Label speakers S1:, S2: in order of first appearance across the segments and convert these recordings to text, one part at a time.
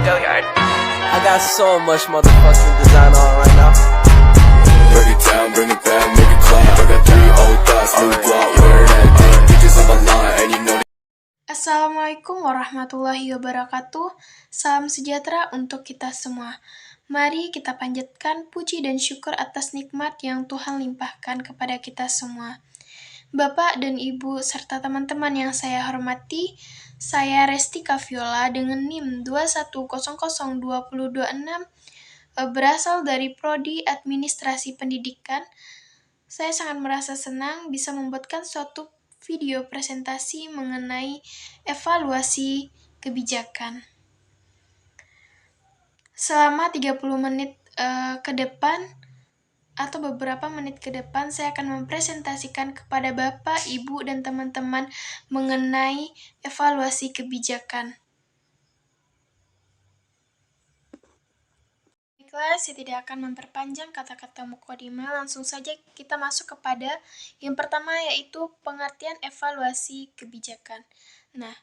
S1: I got so much motherfucking design on right now.
S2: Break it down, bring it back, make it clap. I got 3 old thoughts, new block, where that day. Bitches on my line, and you know.
S3: Assalamualaikum warahmatullahi wabarakatuh. Salam sejahtera untuk kita semua. Mari kita panjatkan puji dan syukur atas nikmat yang Tuhan limpahkan kepada kita semua. Bapak dan Ibu serta teman-teman yang saya hormati, saya Resti Kaviola dengan NIM 2100226 berasal dari Prodi Administrasi Pendidikan. Saya sangat merasa senang bisa membuatkan suatu video presentasi mengenai evaluasi kebijakan. Selama 30 menit ke depan atau beberapa menit ke depan saya akan mempresentasikan kepada Bapak, Ibu, dan teman-teman mengenai evaluasi kebijakan. Baiklah, saya tidak akan memperpanjang kata-kata mukadimah, langsung saja kita masuk kepada yang pertama, yaitu pengertian evaluasi kebijakan. Nah,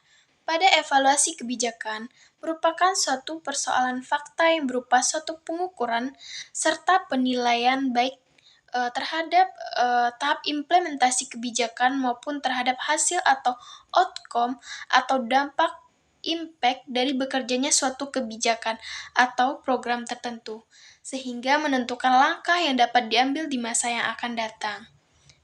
S3: pada evaluasi kebijakan merupakan suatu persoalan fakta yang berupa suatu pengukuran serta penilaian baik terhadap tahap implementasi kebijakan maupun terhadap hasil atau outcome atau dampak impact dari bekerjanya suatu kebijakan atau program tertentu, sehingga menentukan langkah yang dapat diambil di masa yang akan datang.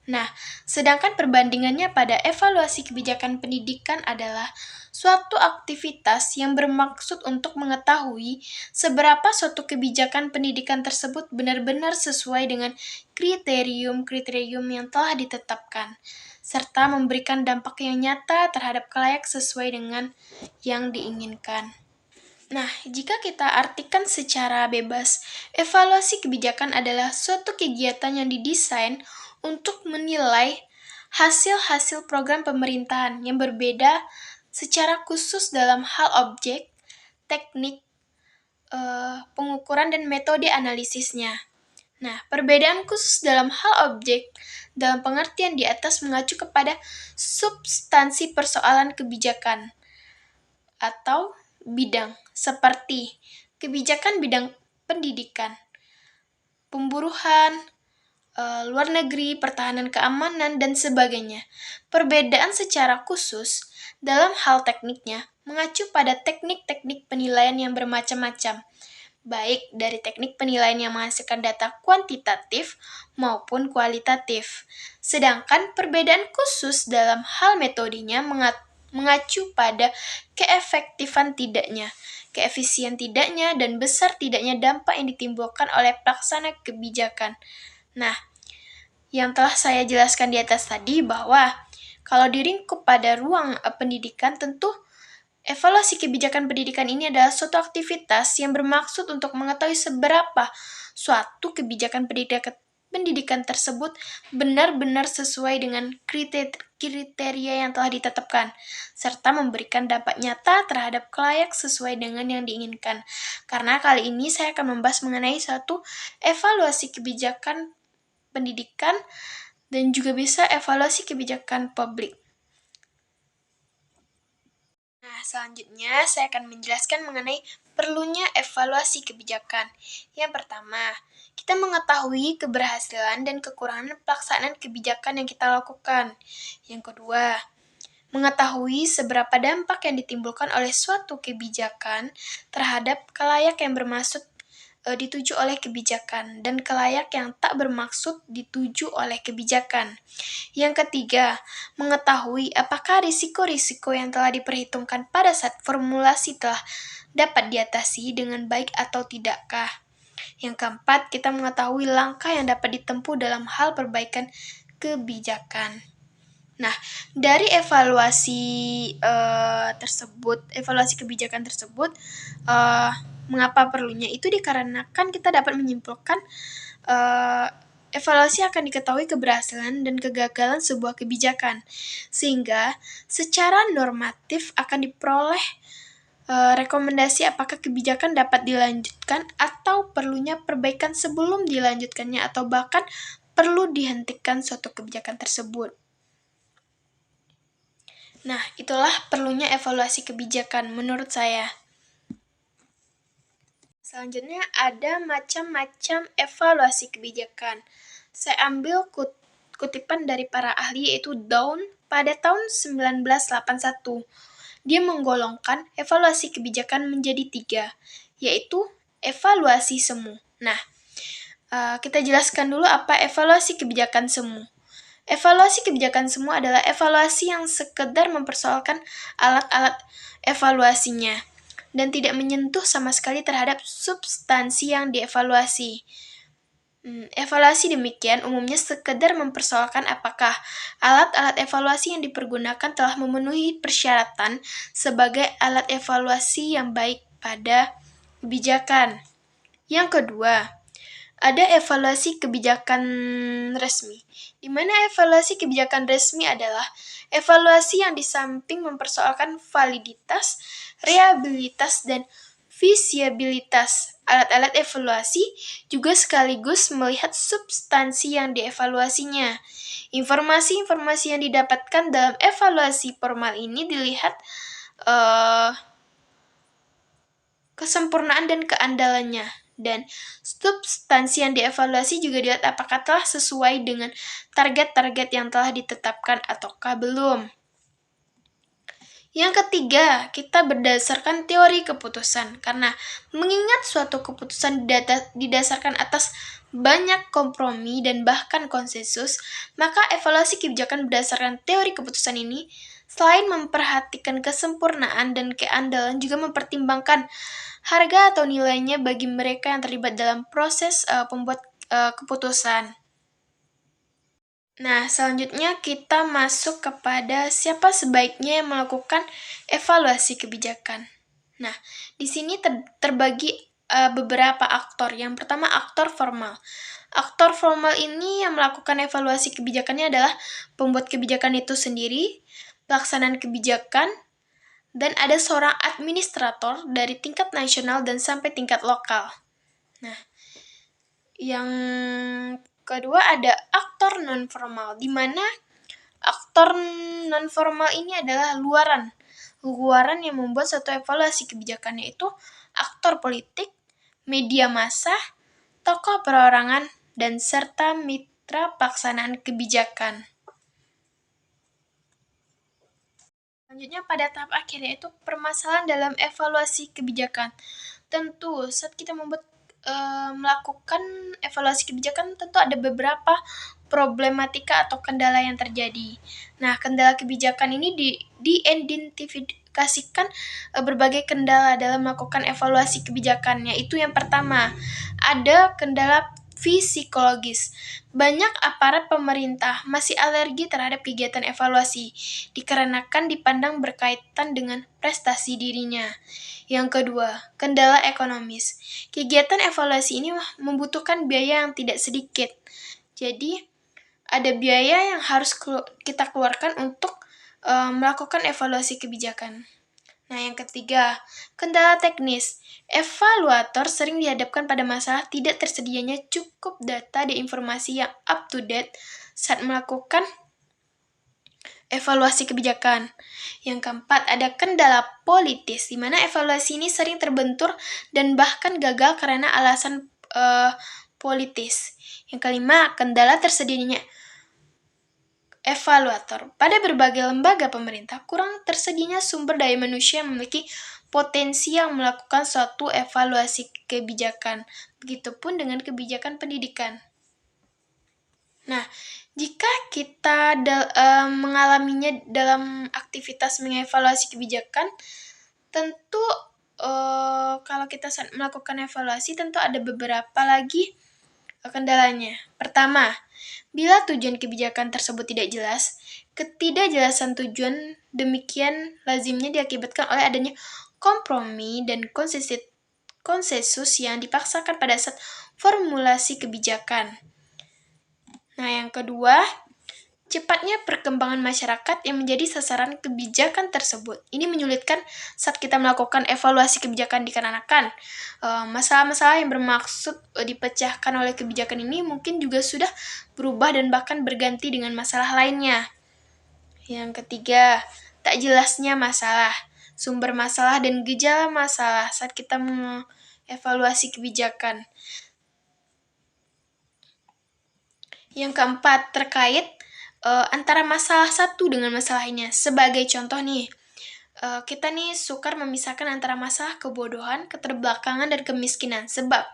S3: Nah, sedangkan perbandingannya pada evaluasi kebijakan pendidikan adalah suatu aktivitas yang bermaksud untuk mengetahui seberapa suatu kebijakan pendidikan tersebut benar-benar sesuai dengan kriterium yang telah ditetapkan, serta memberikan dampak yang nyata terhadap khalayak sesuai dengan yang diinginkan. Nah, jika kita artikan secara bebas, evaluasi kebijakan adalah suatu kegiatan yang didesain untuk menilai hasil-hasil program pemerintahan yang berbeda secara khusus dalam hal objek, teknik, pengukuran, dan metode analisisnya. Nah, perbedaan khusus dalam hal objek dalam pengertian di atas mengacu kepada substansi persoalan kebijakan atau bidang, seperti kebijakan bidang pendidikan, pemburuan, luar negeri, pertahanan keamanan, dan sebagainya. Perbedaan secara khusus dalam hal tekniknya mengacu pada teknik-teknik penilaian yang bermacam-macam, baik dari teknik penilaian yang menghasilkan data kuantitatif maupun kualitatif. Sedangkan perbedaan khusus dalam hal metodenya mengacu pada keefektifan tidaknya, keefisien tidaknya, dan besar tidaknya dampak yang ditimbulkan oleh pelaksana kebijakan. Nah, yang telah saya jelaskan di atas tadi bahwa kalau diringkup pada ruang pendidikan, tentu evaluasi kebijakan pendidikan ini adalah suatu aktivitas yang bermaksud untuk mengetahui seberapa suatu kebijakan pendidikan tersebut benar-benar sesuai dengan kriteria yang telah ditetapkan, serta memberikan dampak nyata terhadap khalayak sesuai dengan yang diinginkan. Karena kali ini saya akan membahas mengenai suatu evaluasi kebijakan pendidikan dan juga bisa evaluasi kebijakan publik. Nah, selanjutnya saya akan menjelaskan mengenai perlunya evaluasi kebijakan. Yang pertama, kita mengetahui keberhasilan dan kekurangan pelaksanaan kebijakan yang kita lakukan. Yang kedua, mengetahui seberapa dampak yang ditimbulkan oleh suatu kebijakan terhadap khalayak yang bermaksud dituju oleh kebijakan dan khalayak yang tak bermaksud dituju oleh kebijakan. Yang ketiga, mengetahui apakah risiko-risiko yang telah diperhitungkan pada saat formulasi telah dapat diatasi dengan baik atau tidakkah. Yang keempat, kita mengetahui langkah yang dapat ditempuh dalam hal perbaikan kebijakan. Nah, dari evaluasi kebijakan tersebut, mengapa perlunya itu dikarenakan kita dapat menyimpulkan evaluasi akan diketahui keberhasilan dan kegagalan sebuah kebijakan, sehingga secara normatif akan diperoleh rekomendasi apakah kebijakan dapat dilanjutkan atau perlunya perbaikan sebelum dilanjutkannya atau bahkan perlu dihentikan suatu kebijakan tersebut. Nah, itulah perlunya evaluasi kebijakan menurut saya. Selanjutnya ada macam-macam evaluasi kebijakan. Saya ambil kutipan dari para ahli yaitu Dawn pada tahun 1981. Dia menggolongkan evaluasi kebijakan menjadi 3, yaitu evaluasi semu. Nah, kita jelaskan dulu apa evaluasi kebijakan semu. Evaluasi kebijakan semu adalah evaluasi yang sekedar mempersoalkan alat-alat evaluasinya dan tidak menyentuh sama sekali terhadap substansi yang dievaluasi. Evaluasi demikian umumnya sekedar mempersoalkan apakah alat-alat evaluasi yang dipergunakan telah memenuhi persyaratan sebagai alat evaluasi yang baik pada kebijakan. Yang kedua, ada evaluasi kebijakan resmi, di mana evaluasi kebijakan resmi adalah evaluasi yang di samping mempersoalkan validitas, reliabilitas, dan visibilitas alat-alat evaluasi, juga sekaligus melihat substansi yang dievaluasinya. Informasi-informasi yang didapatkan dalam evaluasi formal ini dilihat kesempurnaan dan keandalannya. Dan substansi yang dievaluasi juga dilihat apakah telah sesuai dengan target-target yang telah ditetapkan ataukah belum. Yang ketiga, kita berdasarkan teori keputusan. Karena mengingat suatu keputusan didasarkan atas banyak kompromi dan bahkan konsensus, maka evaluasi kebijakan berdasarkan teori keputusan ini selain memperhatikan kesempurnaan dan keandalan juga mempertimbangkan harga atau nilainya bagi mereka yang terlibat dalam proses pembuat keputusan. Nah, selanjutnya kita masuk kepada siapa sebaiknya yang melakukan evaluasi kebijakan. Nah, di sini terbagi beberapa aktor. Yang pertama, aktor formal. Aktor formal ini yang melakukan evaluasi kebijakannya adalah pembuat kebijakan itu sendiri, pelaksanaan kebijakan, dan ada seorang administrator dari tingkat nasional dan sampai tingkat lokal. Nah, yang kedua ada aktor non-formal, di mana aktor non-formal ini adalah luaran yang membuat suatu evaluasi kebijakan, yaitu aktor politik, media massa, tokoh perorangan, dan serta mitra pelaksanaan kebijakan. Selanjutnya pada tahap akhir yaitu permasalahan dalam evaluasi kebijakan. Tentu saat kita melakukan evaluasi kebijakan tentu ada beberapa problematika atau kendala yang terjadi. Nah, kendala kebijakan ini diidentifikasikan berbagai kendala dalam melakukan evaluasi kebijakan, yaitu yang pertama, ada kendala psikologis. Banyak aparat pemerintah masih alergi terhadap kegiatan evaluasi, dikarenakan dipandang berkaitan dengan prestasi dirinya. Yang kedua, kendala ekonomis. Kegiatan evaluasi ini membutuhkan biaya yang tidak sedikit. Jadi, ada biaya yang harus kita keluarkan untuk melakukan evaluasi kebijakan. Nah, yang ketiga, kendala teknis. Evaluator sering dihadapkan pada masalah tidak tersedianya cukup data dan informasi yang up to date saat melakukan evaluasi kebijakan. Yang keempat, ada kendala politis, di mana evaluasi ini sering terbentur dan bahkan gagal karena alasan politis. Yang kelima, kendala tersedianya evaluator. Pada berbagai lembaga pemerintah, kurang tersedianya sumber daya manusia yang memiliki potensi yang melakukan suatu evaluasi kebijakan. Begitupun dengan kebijakan pendidikan. Nah, jika kita mengalaminya dalam aktivitas mengevaluasi kebijakan, tentu kalau kita melakukan evaluasi tentu ada beberapa lagi kendalanya. Pertama, bila tujuan kebijakan tersebut tidak jelas, ketidakjelasan tujuan demikian lazimnya diakibatkan oleh adanya kompromi dan konsensus yang dipaksakan pada saat formulasi kebijakan. Nah, yang kedua, cepatnya perkembangan masyarakat yang menjadi sasaran kebijakan tersebut. Ini menyulitkan saat kita melakukan evaluasi kebijakan dikarenakan masalah-masalah yang bermaksud dipecahkan oleh kebijakan ini mungkin juga sudah berubah dan bahkan berganti dengan masalah lainnya. Yang ketiga, tak jelasnya masalah, sumber masalah dan gejala masalah saat kita evaluasi kebijakan. Yang keempat, terkait antara masalah satu dengan masalah lainnya. Sebagai contoh nih, kita nih sukar memisahkan antara masalah kebodohan, keterbelakangan, dan kemiskinan. Sebab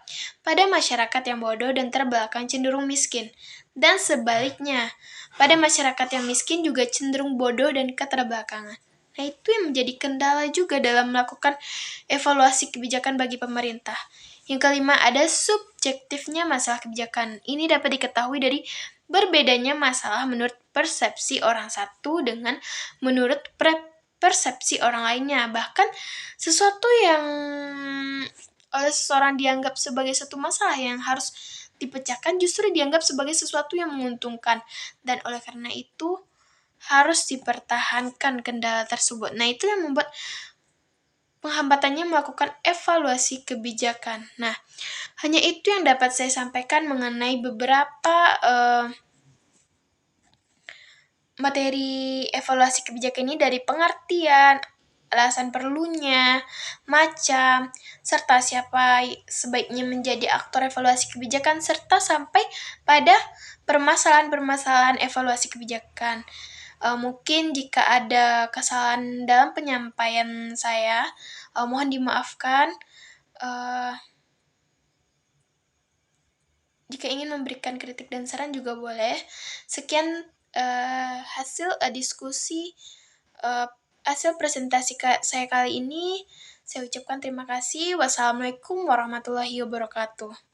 S3: pada masyarakat yang bodoh dan terbelakang cenderung miskin. Dan sebaliknya, pada masyarakat yang miskin juga cenderung bodoh dan keterbelakangan. Nah, itu yang menjadi kendala juga dalam melakukan evaluasi kebijakan bagi pemerintah. Yang kelima, ada subjektifnya masalah kebijakan. Ini dapat diketahui dari berbedanya masalah menurut persepsi orang satu dengan menurut persepsi orang lainnya. Bahkan sesuatu yang oleh seseorang dianggap sebagai satu masalah yang harus dipecahkan justru dianggap sebagai sesuatu yang menguntungkan. Dan oleh karena itu harus dipertahankan kendala tersebut. Nah, itu yang membuat penghambatannya melakukan evaluasi kebijakan. Nah, hanya itu yang dapat saya sampaikan mengenai beberapa materi evaluasi kebijakan ini, dari pengertian, alasan perlunya, macam, serta siapa sebaiknya menjadi aktor evaluasi kebijakan, serta sampai pada permasalahan-permasalahan evaluasi kebijakan. Mungkin jika ada kesalahan dalam penyampaian saya, mohon dimaafkan. Jika ingin memberikan kritik dan saran juga boleh. Sekian hasil diskusi, hasil presentasi saya kali ini. Saya ucapkan terima kasih. Wassalamualaikum warahmatullahi wabarakatuh.